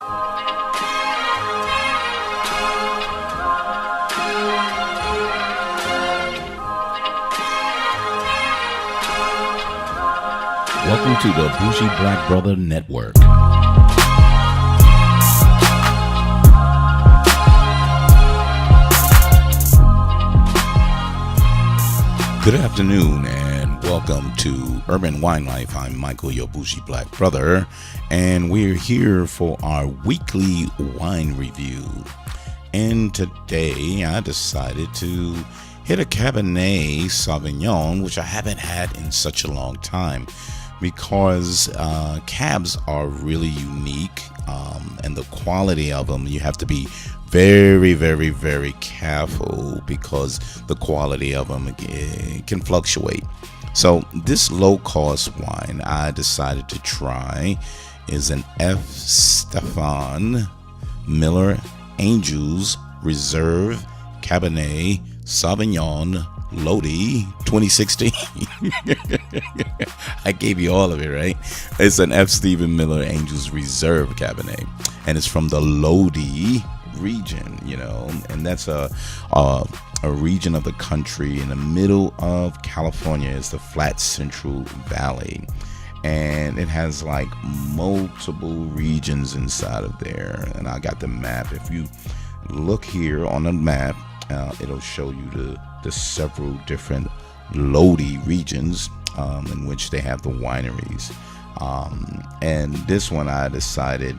Welcome to the Bougie Black Brother Network. Good afternoon and welcome to Urban Wine Life. I'm Michael, your Bougie Black Brother, and we're here for our weekly wine review. And today I decided to hit a Cabernet Saugvignon, which I haven't had in such a long time, because cabs are really unique, and the quality of them, you have to be very, very, very careful because the quality of them can fluctuate. So this low-cost wine I decided to try is an F. Stefan Miller Angels Reserve Cabernet Sauvignon Lodi 2016. I gave you all of it, right? It's an F. Stephen Miller Angels Reserve Cabernet, and it's from the Lodi region, and that's a region of the country in the middle of California. It's the Flat Central Valley, and it has like multiple regions inside of there. And I got the map. If you look here on the map, it'll show you the several different Lodi regions in which they have the wineries. And this one I decided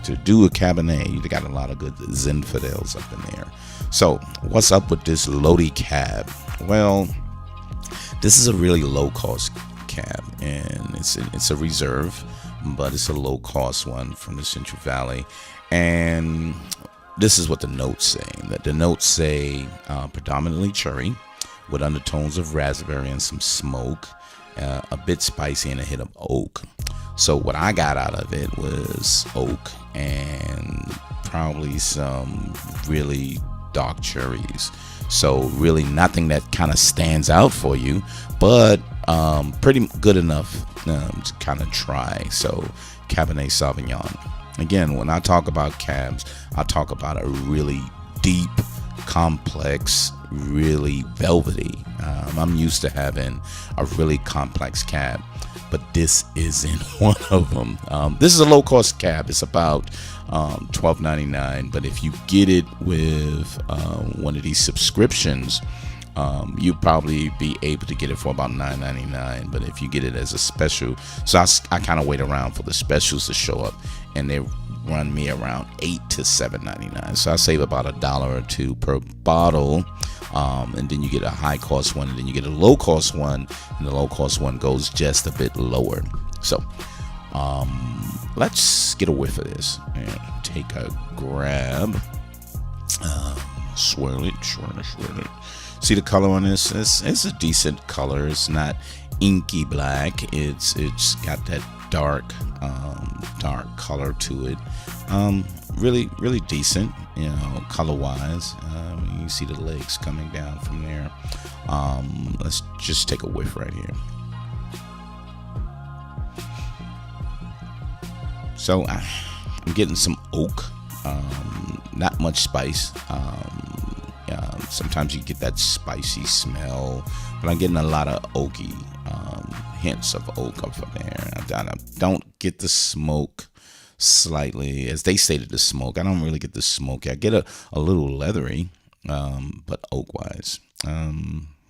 to do a Cabernet. They got a lot of good Zinfandels up in there. So what's up with this Lodi Cab? Well, this is a really low cost cab, and it's a reserve, but it's a low cost one from the Central Valley. And this is what the notes say. That the notes say predominantly cherry with undertones of raspberry and some smoke, a bit spicy and a hit of oak. So what I got out of it was oak and probably some really dark cherries. So really nothing that kind of stands out for you, but pretty good enough to kind of try. So Cabernet Sauvignon. Again, when I talk about cabs, I talk about a really deep, complex, really velvety. I'm used to having a really complex cab, but this isn't one of them. This is a low-cost cab. It's about $12.99, but if you get it with one of these subscriptions, you probably be able to get it for about $9.99. But if you get it as a special, so I kind of wait around for the specials to show up, and they run me around $8 to $7.99. So I save about $1 or $2 per bottle. And then you get a high cost one, and then you get a low cost one, and the low cost one goes just a bit lower. So let's get a whiff of this and take a grab. Swirl it. See the color on this? It's a decent color. It's not inky black. It's got that dark color to it. Really decent, color wise. You see the legs coming down from there. Let's just take a whiff right here. So I'm getting some oak, not much spice. Sometimes you get that spicy smell, but I'm getting a lot of oaky hints of oak up there. I don't get the smoke slightly, as they stated, the smoke. I don't really get the smoke. I get a little leathery, but oak wise.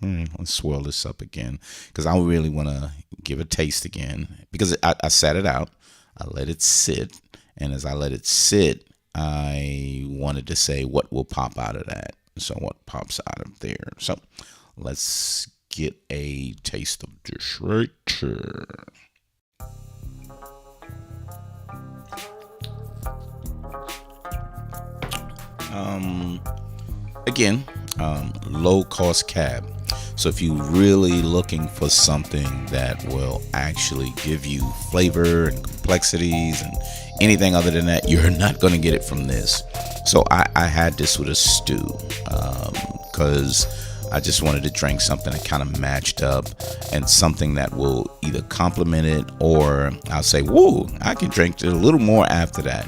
Let's swirl this up again, because I really want to give a taste again, because I sat it out. I let it sit, and as I let it sit, I wanted to say what will pop out of that. So what pops out of there? So let's get a taste of this right here. Again, low cost cab. So if you're really looking for something that will actually give you flavor and complexities and anything other than that, you're not going to get it from this. So I had this with a stew because I just wanted to drink something that kind of matched up and something that will either complement it, or I'll say, whoa, I can drink it a little more after that.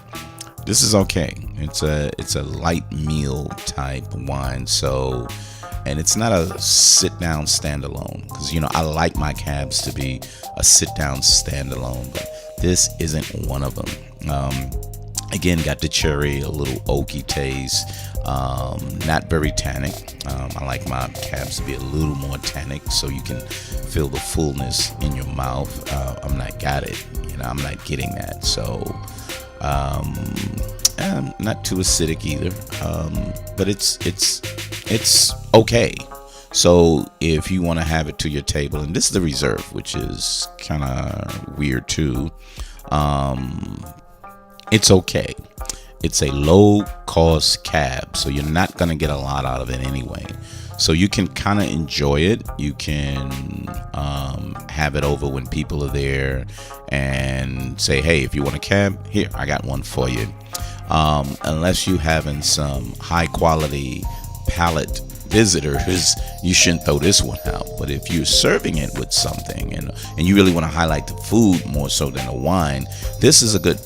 This is okay. It's a light meal type wine. So, and it's not a sit down standalone, because I like my cabs to be a sit down standalone, but this isn't one of them. Again, got the cherry, a little oaky taste, not very tannic. I like my cabs to be a little more tannic, so you can feel the fullness in your mouth. I'm not getting that. So not too acidic either, but it's okay. So if you want to have it to your table, and this is the reserve, which is kind of weird too, it's okay. It's a low cost cab, so you're not going to get a lot out of it anyway. So you can kind of enjoy it. You can have it over when people are there and say, hey, if you want a cab, here, I got one for you. Unless you having some high quality palate visitors, you shouldn't throw this one out. But if you're serving it with something and you really want to highlight the food more so than the wine, this is a good,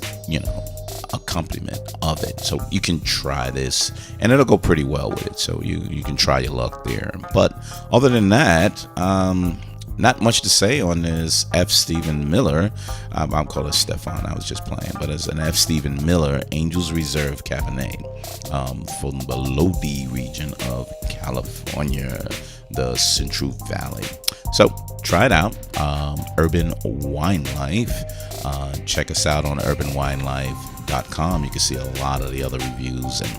accompaniment of it. So you can try this and it'll go pretty well with it. So you can try your luck there. But other than that, not much to say on this F. Stephen Miller. I'll call it Stefan. I was just playing, but it's an F. Stephen Miller Angels Reserve Cabernet from the Lodi region of California, the Central Valley. So try it out. Urban Wine Life. Check us out on urbanwinelife.com. You can see a lot of the other reviews and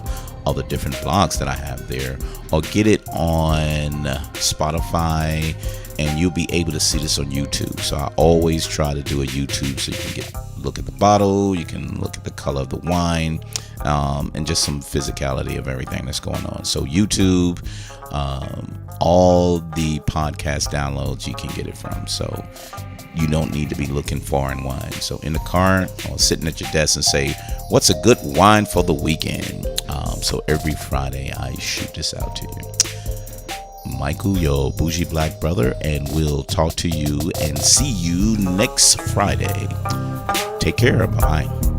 other different blogs that I have there, or get it on Spotify, and you'll be able to see this on YouTube. So I always try to do a YouTube so you can look at the bottle, you can look at the color of the wine, and just some physicality of everything that's going on. So YouTube, all the podcast downloads you can get it from. So you don't need to be looking far in wine. So in the car or sitting at your desk and say, what's a good wine for the weekend? So every Friday I shoot this out to you. Michael, your bougie black brother, and we'll talk to you and see you next Friday. Take care. Bye.